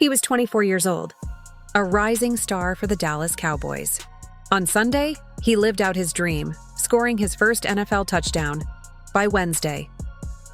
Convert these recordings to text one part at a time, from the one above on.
He was 24 years old, a rising star for the Dallas Cowboys. On Sunday, he lived out his dream, scoring his first NFL touchdown. By Wednesday,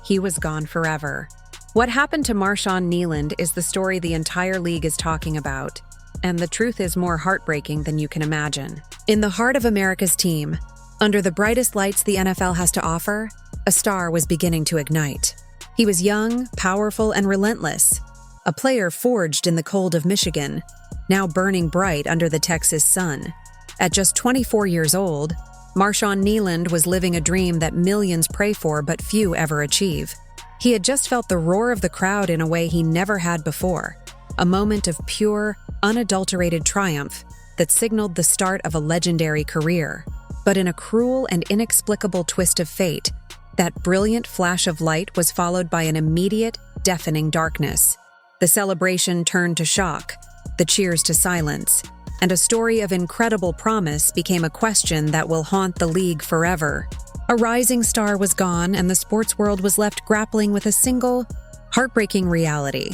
he was gone forever. What happened to Marshawn Kneeland is the story the entire league is talking about, and the truth is more heartbreaking than you can imagine. In the heart of America's team, under the brightest lights the NFL has to offer, a star was beginning to ignite. He was young, powerful, and relentless, a player forged in the cold of Michigan, now burning bright under the Texas sun. At just 24 years old, Marshawn Kneeland was living a dream that millions pray for but few ever achieve. He had just felt the roar of the crowd in a way he never had before, a moment of pure, unadulterated triumph that signaled the start of a legendary career. But in a cruel and inexplicable twist of fate, that brilliant flash of light was followed by an immediate, deafening darkness. The celebration turned to shock, the cheers to silence, and a story of incredible promise became a question that will haunt the league forever. A rising star was gone, and the sports world was left grappling with a single, heartbreaking reality.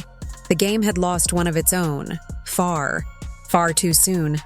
The game had lost one of its own, far too soon.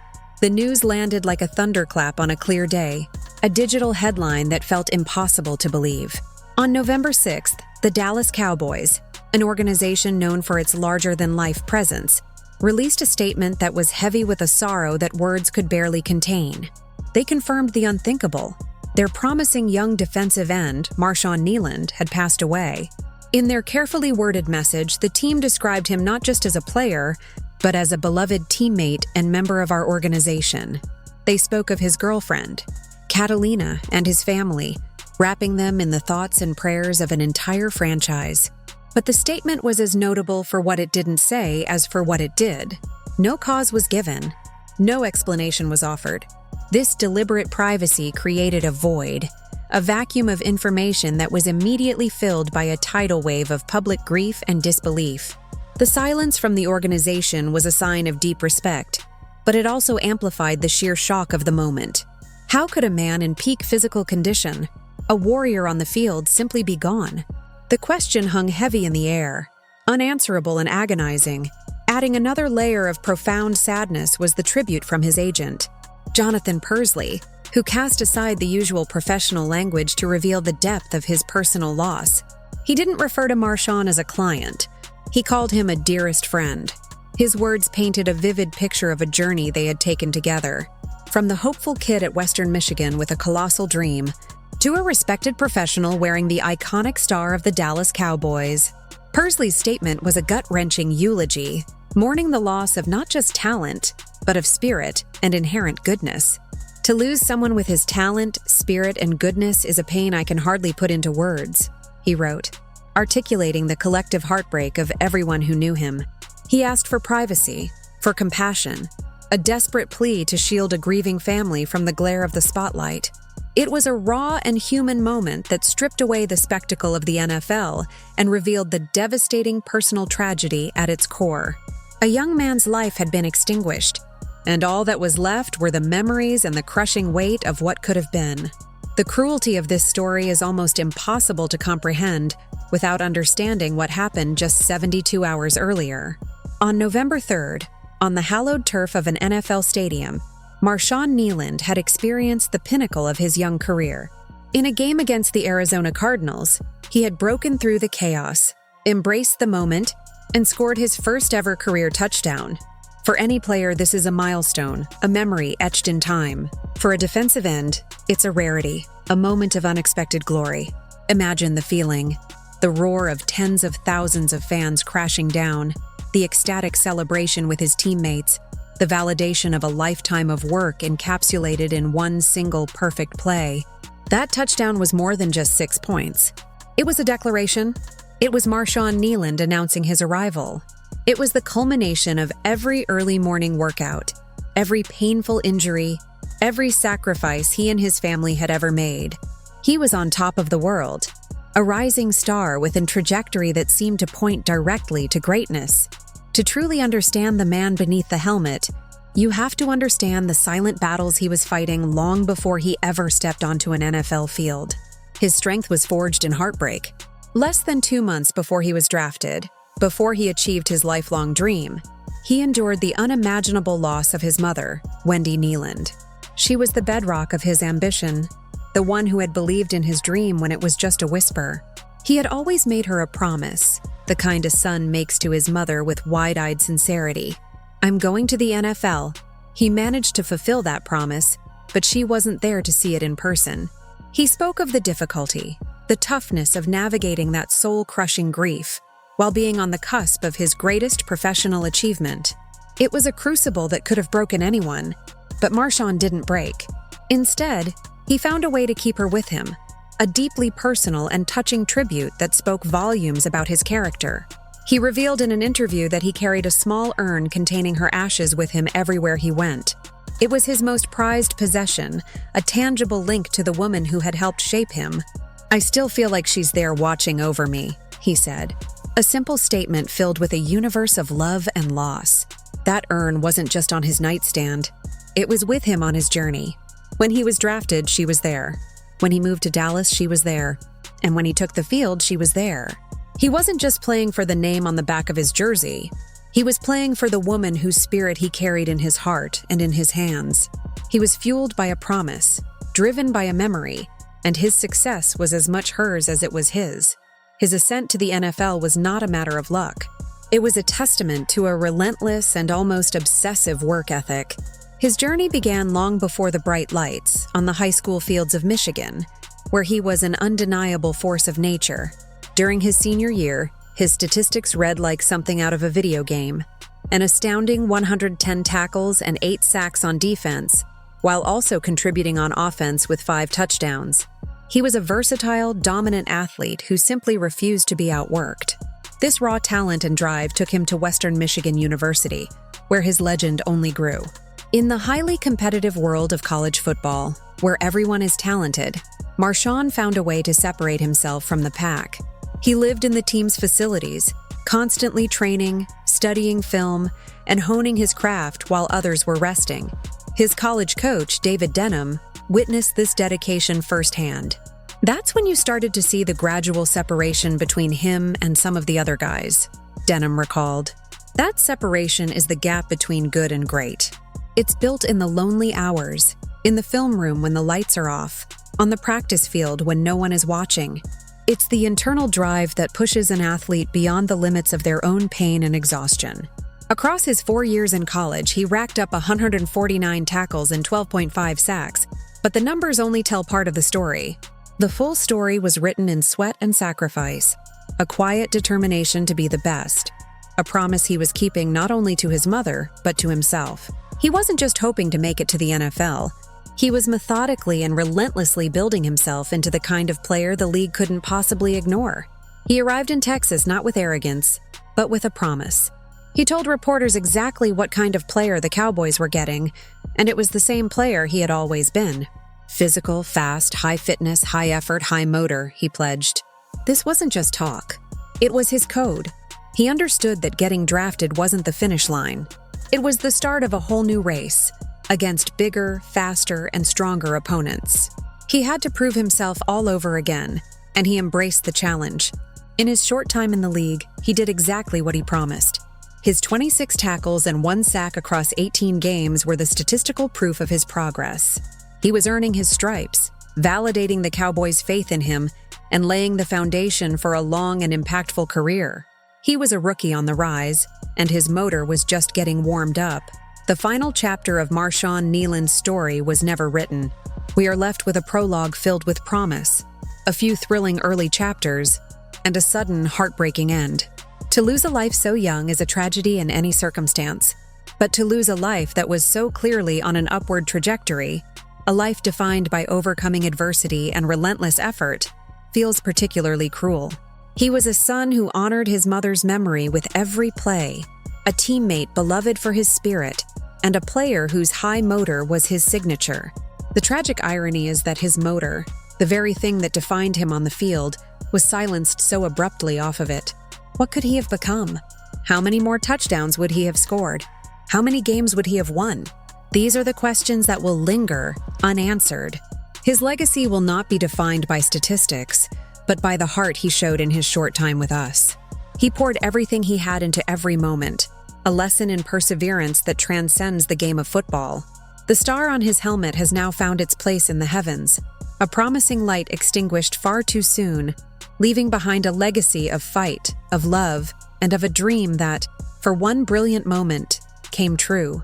The news landed like a thunderclap on a clear day, a digital headline that felt impossible to believe. On November 6th, the Dallas Cowboys, an organization known for its larger-than-life presence, released a statement that was heavy with a sorrow that words could barely contain. They confirmed the unthinkable. Their promising young defensive end, Marshawn Kneeland, had passed away. In their carefully worded message, the team described him not just as a player, but as a beloved teammate and member of our organization. They spoke of his girlfriend, Catalina, and his family, wrapping them in the thoughts and prayers of an entire franchise. But the statement was as notable for what it didn't say as for what it did. No cause was given. No explanation was offered. This deliberate privacy created a void, a vacuum of information that was immediately filled by a tidal wave of public grief and disbelief. The silence from the organization was a sign of deep respect, but it also amplified the sheer shock of the moment. How could a man in peak physical condition, a warrior on the field, simply be gone? The question hung heavy in the air, unanswerable and agonizing. Adding another layer of profound sadness was the tribute from his agent, Jonathan Persley, who cast aside the usual professional language to reveal the depth of his personal loss. He didn't refer to Marshawn as a client. He called him a dearest friend. His words painted a vivid picture of a journey they had taken together. From the hopeful kid at Western Michigan with a colossal dream, to a respected professional wearing the iconic star of the Dallas Cowboys. Persley's statement was a gut-wrenching eulogy, mourning the loss of not just talent, but of spirit and inherent goodness. To lose someone with his talent, spirit, and goodness is a pain I can hardly put into words, he wrote, articulating the collective heartbreak of everyone who knew him. He asked for privacy, for compassion, a desperate plea to shield a grieving family from the glare of the spotlight. It was a raw and human moment that stripped away the spectacle of the NFL and revealed the devastating personal tragedy at its core. A young man's life had been extinguished, and all that was left were the memories and the crushing weight of what could have been. The cruelty of this story is almost impossible to comprehend without understanding what happened just 72 hours earlier. On November 3rd, on the hallowed turf of an NFL stadium, Marshawn Kneeland had experienced the pinnacle of his young career. In a game against the Arizona Cardinals, he had broken through the chaos, embraced the moment, and scored his first-ever career touchdown. For any player, this is a milestone, a memory etched in time. For a defensive end, it's a rarity, a moment of unexpected glory. Imagine the feeling, the roar of tens of thousands of fans crashing down, the ecstatic celebration with his teammates, the validation of a lifetime of work encapsulated in one single perfect play. That touchdown was more than just 6 points. It was a declaration. It was Marshawn Kneeland announcing his arrival. It was the culmination of every early morning workout, every painful injury, every sacrifice he and his family had ever made. He was on top of the world, a rising star with a trajectory that seemed to point directly to greatness. To truly understand the man beneath the helmet, you have to understand the silent battles he was fighting long before he ever stepped onto an NFL field. His strength was forged in heartbreak. Less than 2 months before he was drafted, before he achieved his lifelong dream, he endured the unimaginable loss of his mother, Wendy Kneeland. She was the bedrock of his ambition, the one who had believed in his dream when it was just a whisper. He had always made her a promise, the kind a son makes to his mother with wide-eyed sincerity. "I'm going to the NFL." He managed to fulfill that promise, but she wasn't there to see it in person. He spoke of the difficulty, the toughness of navigating that soul-crushing grief, while being on the cusp of his greatest professional achievement. It was a crucible that could have broken anyone, but Marshawn didn't break. Instead, he found a way to keep her with him, a deeply personal and touching tribute that spoke volumes about his character. He revealed in an interview that he carried a small urn containing her ashes with him everywhere he went. It was his most prized possession, a tangible link to the woman who had helped shape him. "I still feel like she's there watching over me," he said. A simple statement filled with a universe of love and loss. That urn wasn't just on his nightstand. It was with him on his journey. When he was drafted, she was there. When he moved to Dallas, she was there. And when he took the field, she was there. He wasn't just playing for the name on the back of his jersey. He was playing for the woman whose spirit he carried in his heart and in his hands. He was fueled by a promise, driven by a memory, and his success was as much hers as it was his. His ascent to the NFL was not a matter of luck. It was a testament to a relentless and almost obsessive work ethic. His journey began long before the bright lights on the high school fields of Michigan, where he was an undeniable force of nature. During his senior year, his statistics read like something out of a video game. An astounding 110 tackles and 8 sacks on defense, while also contributing on offense with 5 touchdowns. He was a versatile, dominant athlete who simply refused to be outworked. This raw talent and drive took him to Western Michigan University, where his legend only grew. In the highly competitive world of college football, where everyone is talented, Marshawn found a way to separate himself from the pack. He lived in the team's facilities, constantly training, studying film, and honing his craft while others were resting. His college coach, David Denham, witnessed this dedication firsthand. "That's when you started to see the gradual separation between him and some of the other guys," Denham recalled. "That separation is the gap between good and great. It's built in the lonely hours, in the film room when the lights are off, on the practice field when no one is watching. It's the internal drive that pushes an athlete beyond the limits of their own pain and exhaustion." Across his 4 years in college, he racked up 149 tackles and 12.5 sacks, but the numbers only tell part of the story. The full story was written in sweat and sacrifice, a quiet determination to be the best, a promise he was keeping not only to his mother, but to himself. He wasn't just hoping to make it to the NFL. He was methodically and relentlessly building himself into the kind of player the league couldn't possibly ignore. He arrived in Texas not with arrogance, but with a promise. He told reporters exactly what kind of player the Cowboys were getting, and it was the same player he had always been. Physical, fast, high fitness, high effort, high motor, he pledged. This wasn't just talk. It was his code. He understood that getting drafted wasn't the finish line. It was the start of a whole new race, against bigger, faster, and stronger opponents. He had to prove himself all over again, and he embraced the challenge. In his short time in the league, he did exactly what he promised. His 26 tackles and 1 sack across 18 games were the statistical proof of his progress. He was earning his stripes, validating the Cowboys' faith in him, and laying the foundation for a long and impactful career. He was a rookie on the rise, and his motor was just getting warmed up. The final chapter of Marshawn Kneeland's story was never written. We are left with a prologue filled with promise, a few thrilling early chapters, and a sudden, heartbreaking end. To lose a life so young is a tragedy in any circumstance, but to lose a life that was so clearly on an upward trajectory, a life defined by overcoming adversity and relentless effort, feels particularly cruel. He was a son who honored his mother's memory with every play, a teammate beloved for his spirit, and a player whose high motor was his signature. The tragic irony is that his motor, the very thing that defined him on the field, was silenced so abruptly off of it. What could he have become? How many more touchdowns would he have scored? How many games would he have won? These are the questions that will linger, unanswered. His legacy will not be defined by statistics, but by the heart he showed in his short time with us. He poured everything he had into every moment, a lesson in perseverance that transcends the game of football. The star on his helmet has now found its place in the heavens, a promising light extinguished far too soon, leaving behind a legacy of fight, of love, and of a dream that, for one brilliant moment, came true.